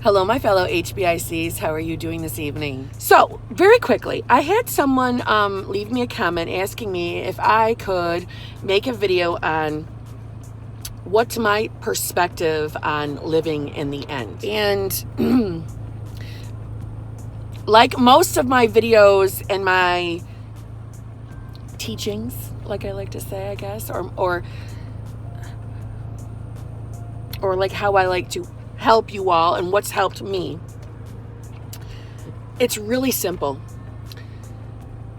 Hello, my fellow HBICs. How are you doing this evening? So, very quickly, I had someone leave me a comment asking me if I could make a video on what's my perspective on living in the end. And like most of my videos and my teachings, like I like to say, I guess, or like how I like to help you all and what's helped me. It's really simple.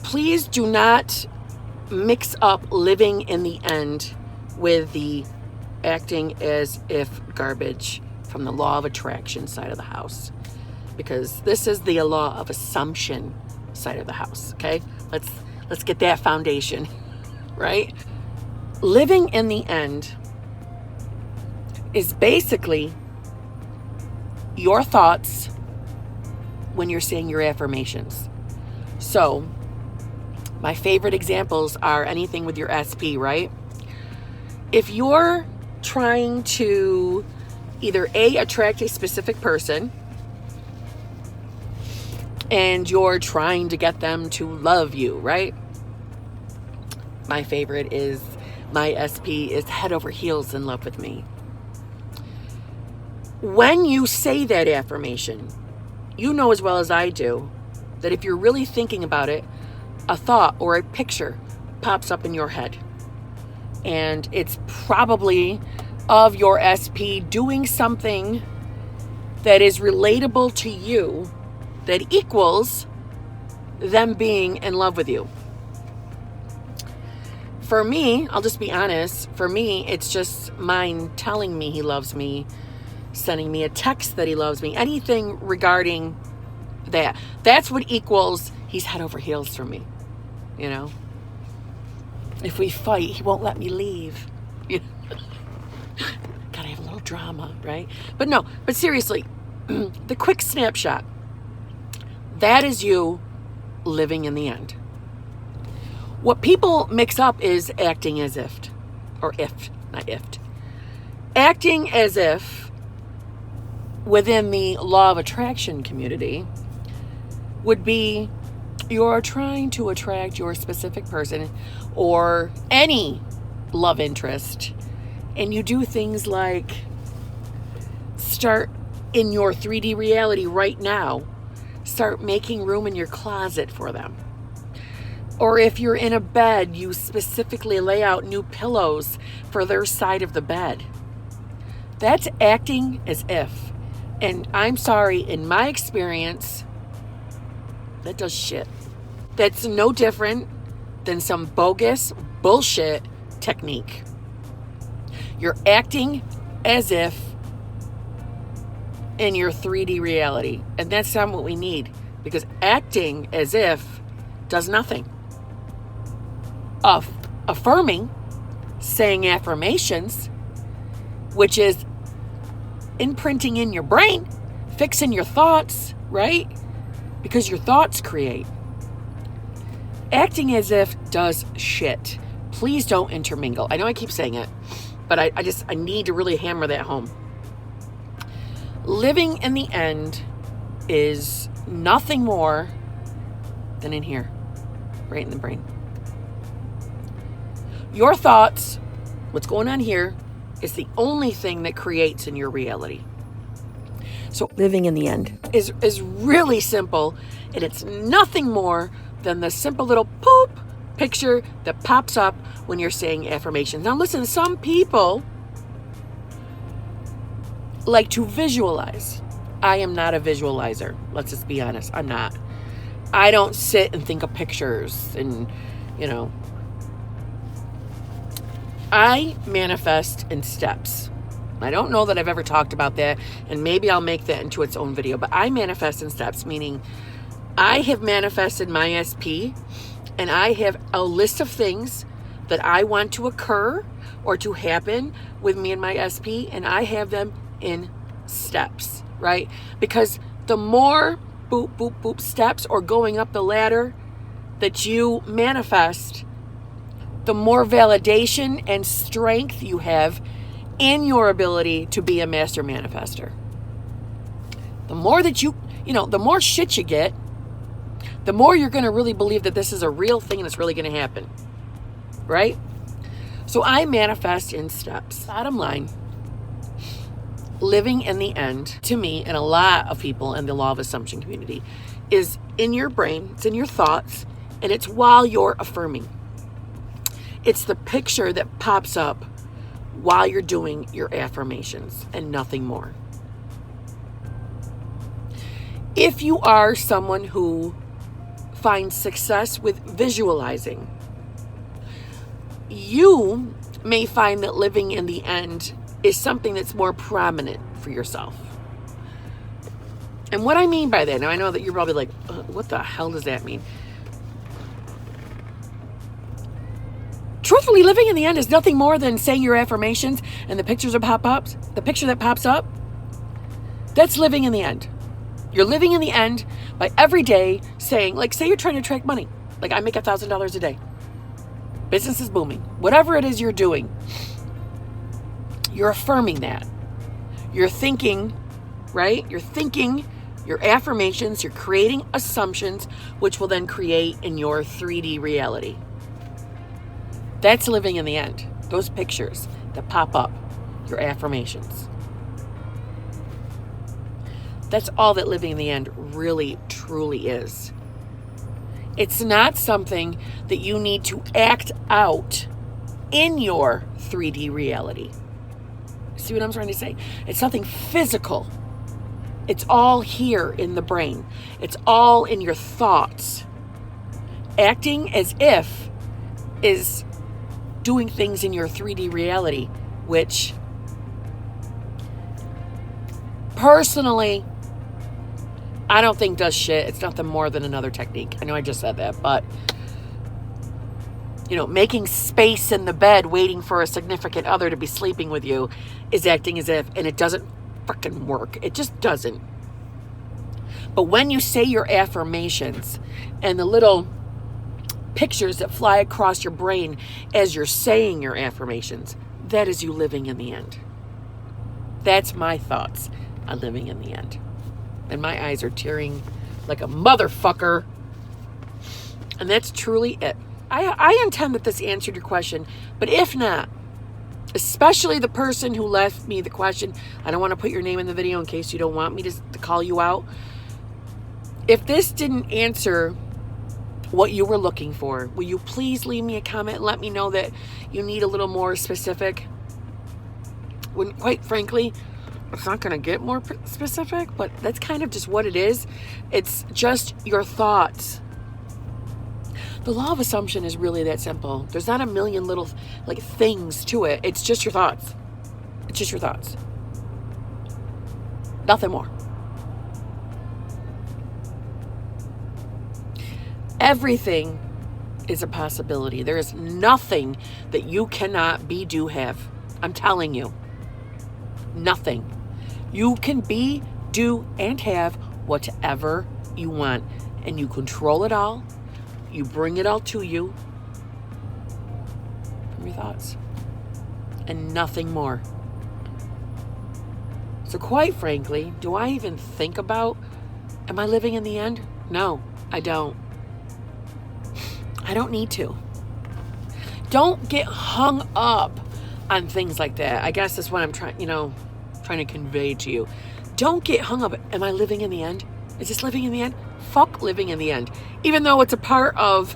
Please do not mix up living in the end with the acting as if garbage from the law of attraction side of the house, because this is the law of assumption side of the house. Okay, let's get that foundation right. Living in the end is basically your thoughts when you're saying your affirmations. So my favorite examples are anything with your SP, right? If you're trying to either attract a specific person and you're trying to get them to love you, right? My favorite is my SP is head over heels in love with me. When you say that affirmation, you know as well as I do that if you're really thinking about it, a thought or a picture pops up in your head. And it's probably of your SP doing something that is relatable to you, that equals them being in love with you. For me, I'll just be honest, for me, it's just mine telling me he loves me, sending me a text that he loves me, anything regarding that. That's what equals he's head over heels for me, you know? If we fight, he won't let me leave. Gotta have a little drama, right? But seriously, the quick snapshot, that is you living in the end. What people mix up is acting as if, or if, not if. Acting as if within the law of attraction community would be you're trying to attract your specific person or any love interest, and you do things like start in your 3D reality right now, start making room in your closet for them. Or if you're in a bed, you specifically lay out new pillows for their side of the bed. That's acting as if. And I'm sorry, in my experience, that does shit. That's no different than some bogus bullshit technique. You're acting as if in your 3D reality. And that's not what we need, because acting as if does nothing. Affirming, saying affirmations, which is imprinting in your brain, fixing your thoughts, right? Because your thoughts create. Acting as if does shit. Please don't intermingle. I know I keep saying it, but I need to really hammer that home. Living in the end is nothing more than in here, right in the brain. Your thoughts, what's going on here, is the only thing that creates in your reality. So living in the end is really simple, and it's nothing more than the simple little poop picture that pops up when you're saying affirmations. Now listen, some people like to visualize. I am not a visualizer. Let's just be honest. I'm not. I don't sit and think of pictures and, I manifest in steps. I don't know that I've ever talked about that, and maybe I'll make that into its own video, but I manifest in steps, meaning I have manifested my SP, and I have a list of things that I want to occur or to happen with me and my SP, and I have them in steps, right? Because the more boop, boop, boop steps or going up the ladder that you manifest, the more validation and strength you have in your ability to be a master manifester. The more that the more shit you get, the more you're going to really believe that this is a real thing and it's really going to happen. Right? So I manifest in steps. Bottom line, living in the end, to me and a lot of people in the law of assumption community, is in your brain, it's in your thoughts, and it's while you're affirming. It's the picture that pops up while you're doing your affirmations and nothing more. If you are someone who finds success with visualizing, you may find that living in the end is something that's more prominent for yourself. And what I mean by that, now I know that you're probably like, what the hell does that mean? Truthfully, living in the end is nothing more than saying your affirmations and the pictures that pop up. The picture that pops up, that's living in the end. You're living in the end by every day saying, like, say you're trying to attract money. Like, I make $1,000 a day. Business is booming. Whatever it is you're doing, you're affirming that. You're thinking, right? You're thinking your affirmations, you're creating assumptions, which will then create in your 3D reality. That's living in the end. Those pictures that pop up, your affirmations. That's all that living in the end really, truly is. It's not something that you need to act out in your 3D reality. See what I'm trying to say? It's something physical. It's all here in the brain. It's all in your thoughts. Acting as if is doing things in your 3D reality, which personally, I don't think does shit. It's nothing more than another technique. I know I just said that, but making space in the bed waiting for a significant other to be sleeping with you is acting as if, and it doesn't freaking work. It just doesn't. But when you say your affirmations and the little pictures that fly across your brain as you're saying your affirmations, that is you living in the end. That's my thoughts on living in the end. And my eyes are tearing like a motherfucker. And that's truly it. I intend that this answered your question. But if not, especially the person who left me the question, I don't want to put your name in the video in case you don't want me to call you out. If this didn't answer what you were looking for, will you please leave me a comment and let me know that you need a little more specific? When, quite frankly, it's not going to get more specific, but that's kind of just what it is. It's just your thoughts. The law of assumption is really that simple. There's not a million little things to it. It's just your thoughts. It's just your thoughts. Nothing more. Everything is a possibility. There is nothing that you cannot be, do, have. I'm telling you. Nothing. You can be, do, and have whatever you want. And you control it all. You bring it all to you from your thoughts. And nothing more. So quite frankly, do I even think about, am I living in the end? No, I don't. I don't need to. Don't get hung up on things like that. I guess that's what I'm trying to convey to you. Don't get hung up. Am I living in the end? Is this living in the end? Fuck living in the end. Even though it's a part of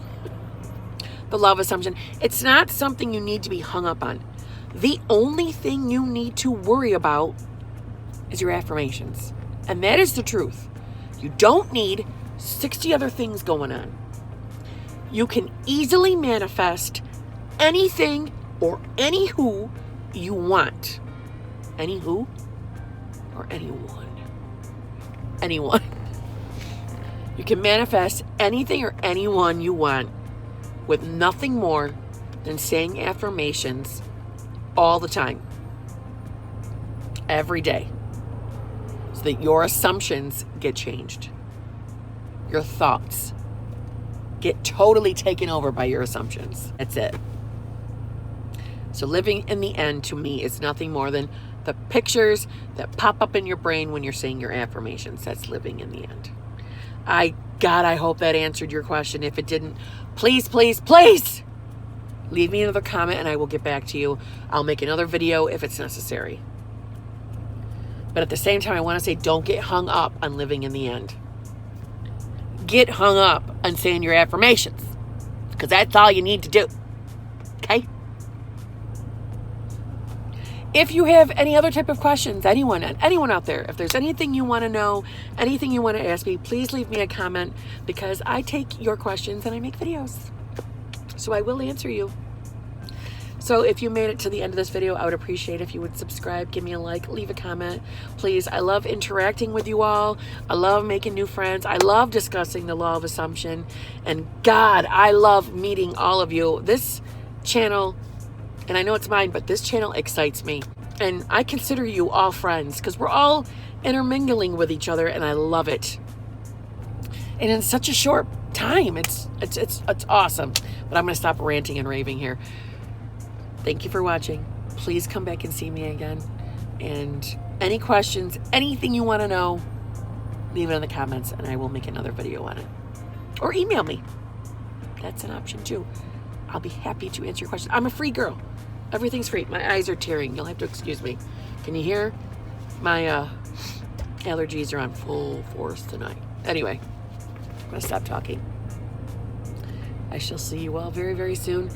the law of assumption, it's not something you need to be hung up on. The only thing you need to worry about is your affirmations. And that is the truth. You don't need 60 other things going on. You can easily manifest anything or any who you want. Any who or anyone. Anyone. You can manifest anything or anyone you want with nothing more than saying affirmations all the time. Every day. So that your assumptions get changed. Your thoughts get totally taken over by your assumptions. That's it. So living in the end to me is nothing more than The pictures that pop up in your brain when you're saying your affirmations. That's living in the end. God, I hope that answered your question. If it didn't, please, please, please leave me another comment and I will get back to you. I'll make another video if it's necessary. But at the same time, I want to say don't get hung up on living in the end. Get hung up on saying your affirmations, because that's all you need to do. Okay? If you have any other type of questions, anyone out there, if there's anything you want to know, anything you want to ask me, please leave me a comment, because I take your questions and I make videos. So I will answer you. So if you made it to the end of this video, I would appreciate if you would subscribe, give me a like, leave a comment, please. I love interacting with you all. I love making new friends. I love discussing the law of assumption. And God, I love meeting all of you. This channel, and I know it's mine, but this channel excites me. And I consider you all friends, because we're all intermingling with each other, and I love it. And in such a short time, it's awesome. But I'm going to stop ranting and raving here. Thank you for watching. Please come back and see me again. And any questions, anything you want to know, leave it in the comments and I will make another video on it. Or email me. That's an option too. I'll be happy to answer your questions. I'm a free girl. Everything's free. My eyes are tearing. You'll have to excuse me. Can you hear? My allergies are on full force tonight. Anyway, I'm going to stop talking. I shall see you all very, very soon.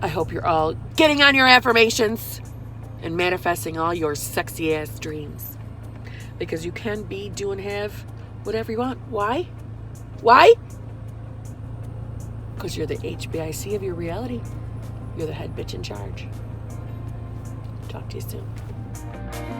I hope you're all getting on your affirmations and manifesting all your sexy ass dreams. Because you can be, do, and have whatever you want. Why? Why? Because you're the HBIC of your reality. You're the head bitch in charge. Talk to you soon.